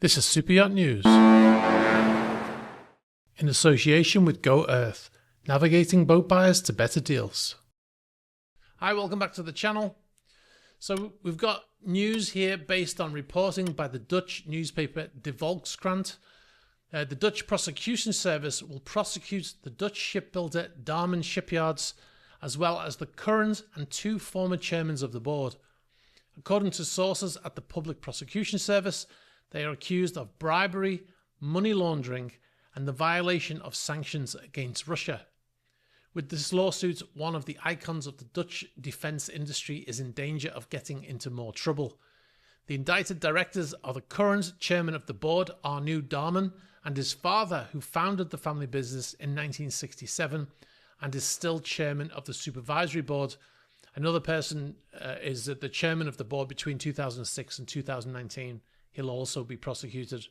This is Superyacht News. In association with Go Earth, navigating boat buyers to better deals. Hi, welcome back to the channel. So we've got news here based on reporting by the Dutch newspaper De Volkskrant. The Dutch Prosecution Service will prosecute the Dutch shipbuilder Damen shipyards, as well as the current and two former chairmen of the board. According to sources at the Public Prosecution Service, they are accused of bribery, money laundering, and the violation of sanctions against Russia. With this lawsuit, one of the icons of the Dutch defence industry is in danger of getting into more trouble. The indicted directors are the current chairman of the board, Arno Damen, and his father, who founded the family business in 1967 and is still chairman of the supervisory board. Another person is the chairman of the board between 2006 and 2019. He'll also be prosecuted.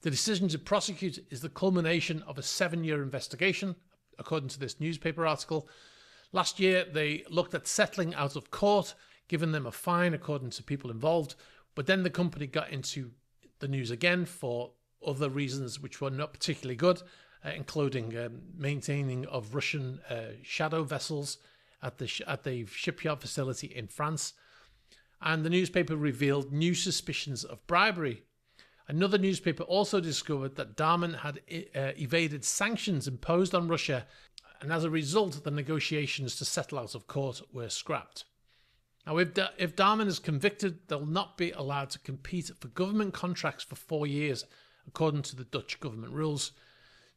The decision to prosecute is the culmination of a 7-year investigation, according to this newspaper article. Last year, they looked at settling out of court, giving them a fine, according to people involved. But then the company got into the news again for other reasons which were not particularly good, including maintaining of Russian shadow vessels at the shipyard facility in France. And the newspaper revealed new suspicions of bribery. Another newspaper also discovered that Damen had evaded sanctions imposed on Russia, and as a result, the negotiations to settle out of court were scrapped. Now, if Damen is convicted, they'll not be allowed to compete for government contracts for 4 years, according to the Dutch government rules.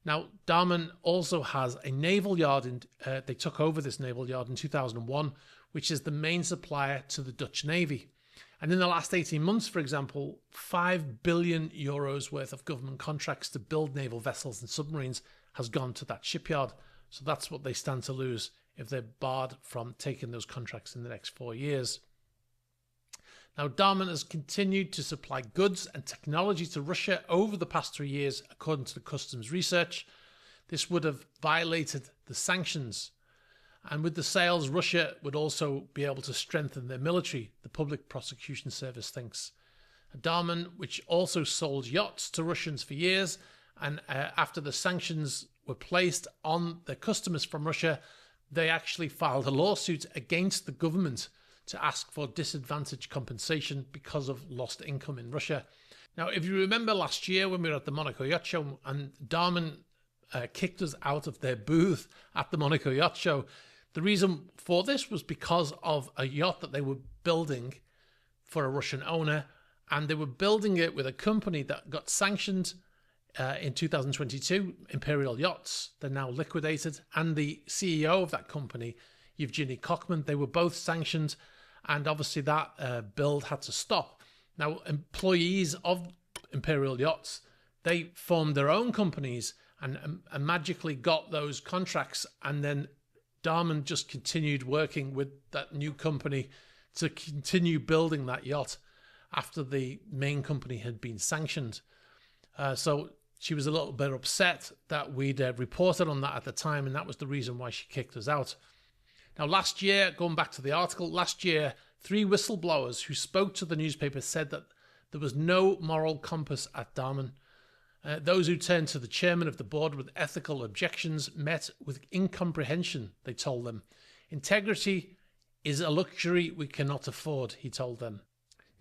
Now, Damen also has a naval yard. They took over this naval yard in 2001, which is the main supplier to the Dutch Navy. And in the last 18 months, for example, €5 billion worth of government contracts to build naval vessels and submarines has gone to that shipyard. So that's what they stand to lose if they're barred from taking those contracts in the next 4 years. Now, Damen has continued to supply goods and technology to Russia over the past 3 years, according to the customs research. This would have violated the sanctions. And with the sales, Russia would also be able to strengthen their military, the Public Prosecution Service thinks. Damen, which also sold yachts to Russians for years, and after the sanctions were placed on their customers from Russia, they actually filed a lawsuit against the government to ask for disadvantaged compensation because of lost income in Russia. Now, if you remember last year when we were at the Monaco Yacht Show and Damen kicked us out of their booth at the Monaco Yacht Show, the reason for this was because of a yacht that they were building for a Russian owner, and they were building it with a company that got sanctioned in 2022, Imperial Yachts. They're now liquidated, and the CEO of that company, Yevgeny Kochman, they were both sanctioned, and obviously that build had to stop. Now, employees of Imperial Yachts, they formed their own companies and magically got those contracts, and then Damen just continued working with that new company to continue building that yacht after the main company had been sanctioned. So she was a little bit upset that we'd reported on that at the time, and that was the reason why she kicked us out. Now, last year, going back to the article, last year, 3 whistleblowers who spoke to the newspaper said that there was no moral compass at Damen. Those who turned to the chairman of the board with ethical objections met with incomprehension, they told them. Integrity is a luxury we cannot afford, he told them.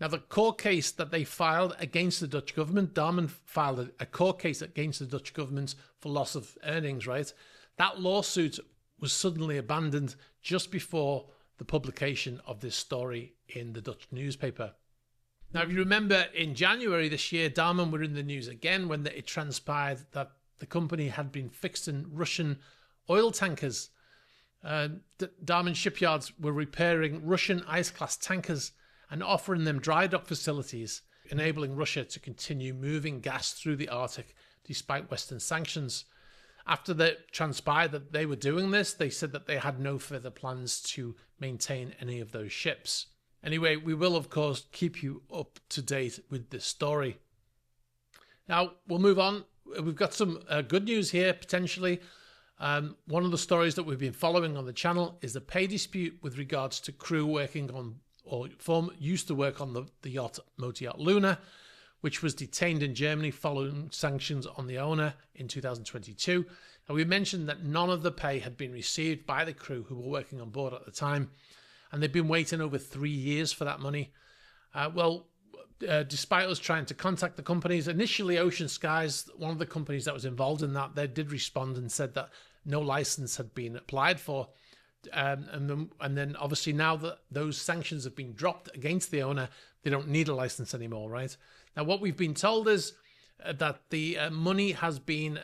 Now, the court case that they filed against the Dutch government, Damen filed a court case against the Dutch government for loss of earnings, right? That lawsuit was suddenly abandoned just before the publication of this story in the Dutch newspaper. Now, if you remember, in January this year, Damen were in the news again when it transpired that the company had been fixing Russian oil tankers. Damen shipyards were repairing Russian ice-class tankers and offering them dry dock facilities, enabling Russia to continue moving gas through the Arctic despite Western sanctions. After that transpired that they were doing this, they said that they had no further plans to maintain any of those ships. Anyway, we will, of course, keep you up to date with this story. Now, we'll move on. We've got some good news here, potentially. One of the stories that we've been following on the channel is the pay dispute with regards to crew working on, or used to work on the yacht Motor Yacht Luna, which was detained in Germany following sanctions on the owner in 2022. And we mentioned that none of the pay had been received by the crew who were working on board at the time, and they'd been waiting over 3 years for that money. Despite us trying to contact the companies, initially Ocean Skies, one of the companies that was involved in that, they did respond and said that no license had been applied for. And then obviously now that those sanctions have been dropped against the owner, they don't need a license anymore, right? Now, what we've been told is that the money has been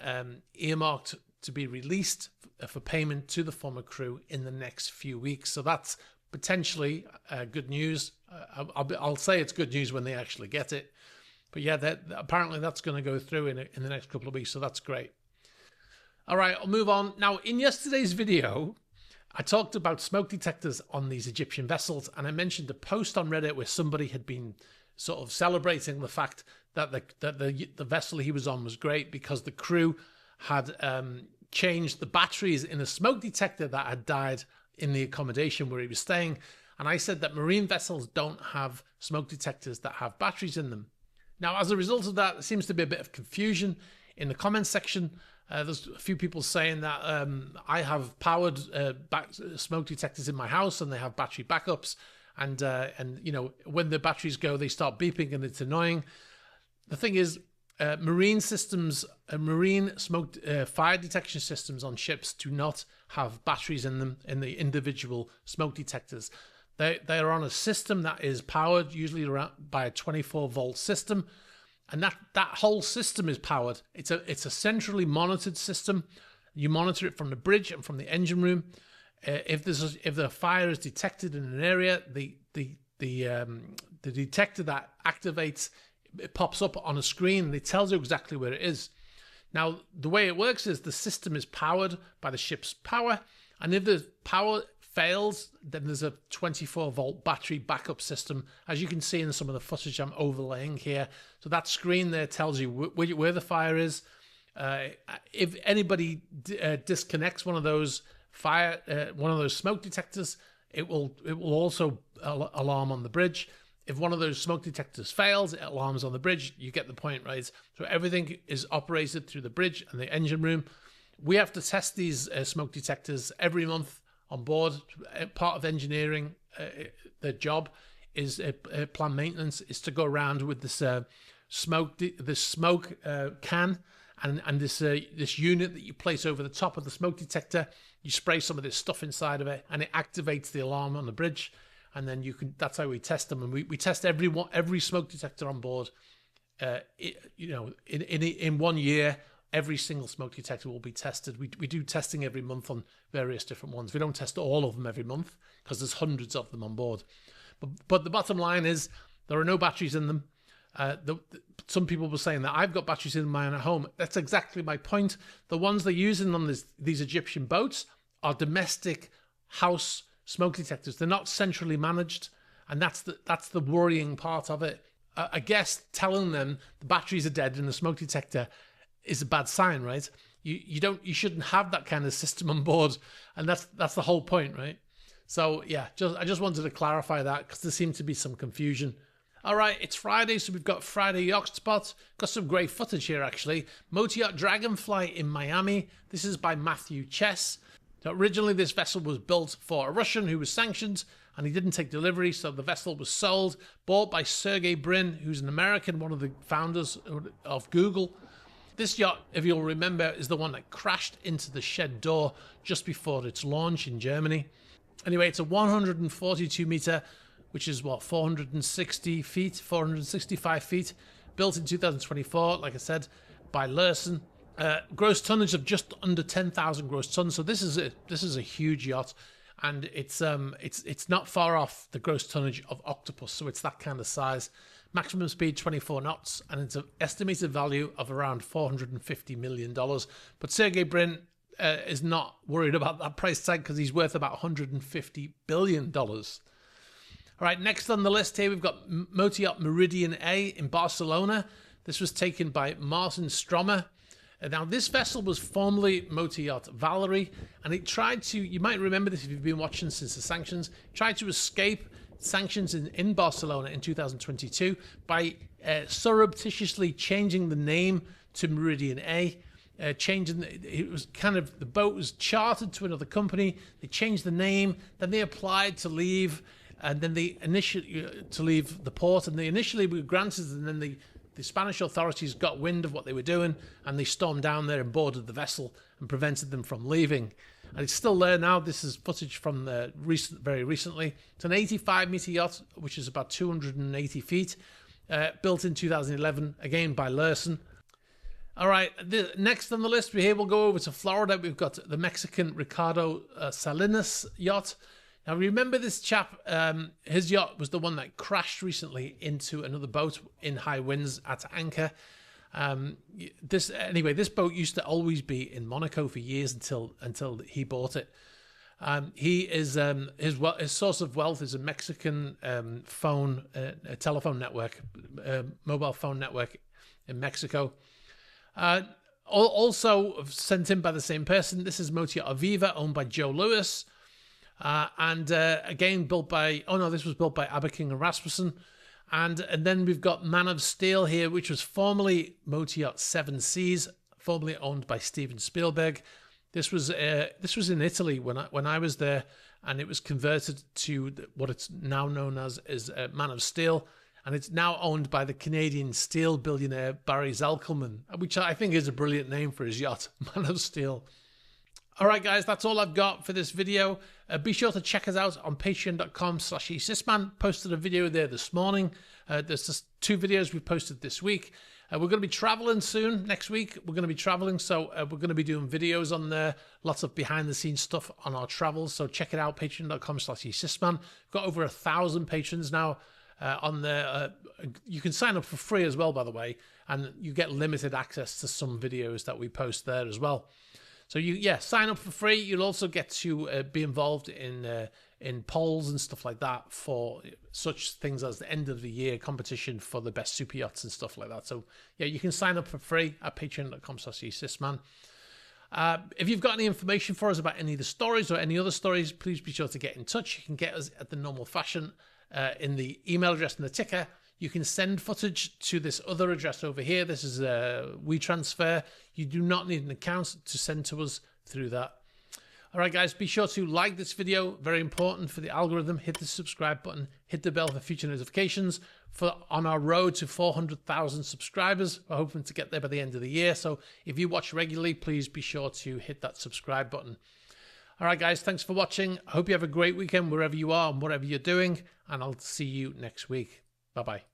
earmarked to be released for payment to the former crew in the next few weeks. So that's potentially good news. I'll say it's good news when they actually get it. But yeah, apparently that's going to go through in the next couple of weeks, so that's great. All right, I'll move on. Now, in yesterday's video, I talked about smoke detectors on these Egyptian vessels, and I mentioned a post on Reddit where somebody had been sort of celebrating the fact that the vessel he was on was great because the crew had changed the batteries in a smoke detector that had died in the accommodation where he was staying. And I said that marine vessels don't have smoke detectors that have batteries in them. Now, as a result of that, there seems to be a bit of confusion in the comments section. There's a few people saying that I have powered smoke detectors in my house and they have battery backups. And you know, when the batteries go, they start beeping and it's annoying. The thing is, marine systems, marine smoke fire detection systems on ships do not have batteries in them in the individual smoke detectors. They are on a system that is powered usually by a 24-volt system, and that whole system is powered. It's a centrally monitored system. You monitor it from the bridge and from the engine room. If the fire is detected in an area, the detector that activates, it pops up on a screen and it tells you exactly where it is. Now, the way it works is the system is powered by the ship's power, and if the power fails, then there's a 24-volt battery backup system, as you can see in some of the footage I'm overlaying here. So that screen there tells you where the fire is. If anybody disconnects one of those smoke detectors, it will also alarm on the bridge. If one of those smoke detectors fails, it alarms on the bridge. You get the point, right? So everything is operated through the bridge and the engine room. We have to test these smoke detectors every month on board. Part of engineering, the job is planned maintenance is to go around with this smoke can and this unit that you place over the top of the smoke detector. You spray some of this stuff inside of it, and it activates the alarm on the bridge. And then that's how we test them. And we test every smoke detector on board. In 1 year, every single smoke detector will be tested. We do testing every month on various different ones. We don't test all of them every month because there's hundreds of them on board. But the bottom line is there are no batteries in them. Some people were saying that I've got batteries in mine at home. That's exactly my point. The ones they're using on these Egyptian boats are domestic house smoke detectors. They're not centrally managed, and that's the worrying part of it. I guess telling them the batteries are dead in the smoke detector is a bad sign, right? You shouldn't have that kind of system on board, and that's the whole point, right? So yeah, I just wanted to clarify that because there seemed to be some confusion. All right, it's Friday, so we've got Friday Yotspot. Got some great footage here, actually. Motor Yacht Dragonfly in Miami. This is by Matthew Chess. So originally, this vessel was built for a Russian who was sanctioned, and he didn't take delivery, so the vessel was sold, bought by Sergey Brin, who's an American, one of the founders of Google. This yacht, if you'll remember, is the one that crashed into the shed door just before its launch in Germany. Anyway, it's a 142-meter, which is 465 feet, built in 2024, like I said, by Lursen. Gross tonnage of just under 10,000 gross tons. So this is a huge yacht, and it's not far off the gross tonnage of Octopus. So it's that kind of size. Maximum speed 24 knots, and it's an estimated value of around $450 million. But Sergey Brin is not worried about that price tag because he's worth about $150 billion. All right, next on the list here, we've got Motor Yacht Meridian A in Barcelona. This was taken by Martin Stromer. Now, this vessel was formerly Motor Yacht Valerie, and it tried to, you might remember this if you've been watching since the sanctions, tried to escape sanctions in Barcelona in 2022 by surreptitiously changing the name to Meridian A. It was kind of, the boat was chartered to another company. They changed the name, then they applied to leave, and then they initially to leave the port, and they initially were granted, and then the Spanish authorities got wind of what they were doing, and they stormed down there and boarded the vessel and prevented them from leaving. And it's still there now. This is footage from very recently. It's an 85-meter yacht, which is about 280 feet, built in 2011, again by Lursen. All right, next on the list, we'll go over to Florida. We've got the Mexican Ricardo Salinas yacht. Now, remember this chap, his yacht was the one that crashed recently into another boat in high winds at anchor. This boat used to always be in Monaco for years until he bought it. His source of wealth is a Mexican telephone network, mobile phone network in Mexico. Also sent in by the same person. This is Motor Aviva, owned by Joe Lewis. Again, this was built by Aberking and Rasmussen. And then we've got Man of Steel here, which was formerly Motor Yacht 7 Seas, formerly owned by Steven Spielberg. This was in Italy when I was there, and it was converted to what it's now known as Man of Steel. And it's now owned by the Canadian steel billionaire Barry Zalckelman, which I think is a brilliant name for his yacht, Man of Steel. All right, guys, that's all I've got for this video. Be sure to check us out on patreon.com/eSysman. Posted a video there this morning. There's just 2 videos we've posted this week. We're going to be traveling soon. Next week, we're going to be traveling, so we're going to be doing videos on there. Lots of behind-the-scenes stuff on our travels, so check it out, patreon.com/eSysman. We've got over 1,000 patrons now. On there, you can sign up for free as well, by the way, and you get limited access to some videos that we post there as well. So sign up for free. You'll also get to be involved in polls and stuff like that for such things as the end of the year competition for the best super yachts and stuff like that. So you can sign up for free at patreon.com/eSysman. If you've got any information for us about any of the stories or any other stories, please be sure to get in touch. You can get us at the normal fashion. In the email address and the ticker. You can send footage to this other address over here. This is WeTransfer. You do not need an account to send to us through that. All right, guys, be sure to like this video. Very important for the algorithm. Hit the subscribe button. Hit the bell for future notifications. On our road to 400,000 subscribers. We're hoping to get there by the end of the year. So if you watch regularly, please be sure to hit that subscribe button. All right, guys, thanks for watching. I hope you have a great weekend wherever you are and whatever you're doing, and I'll see you next week. Bye-bye.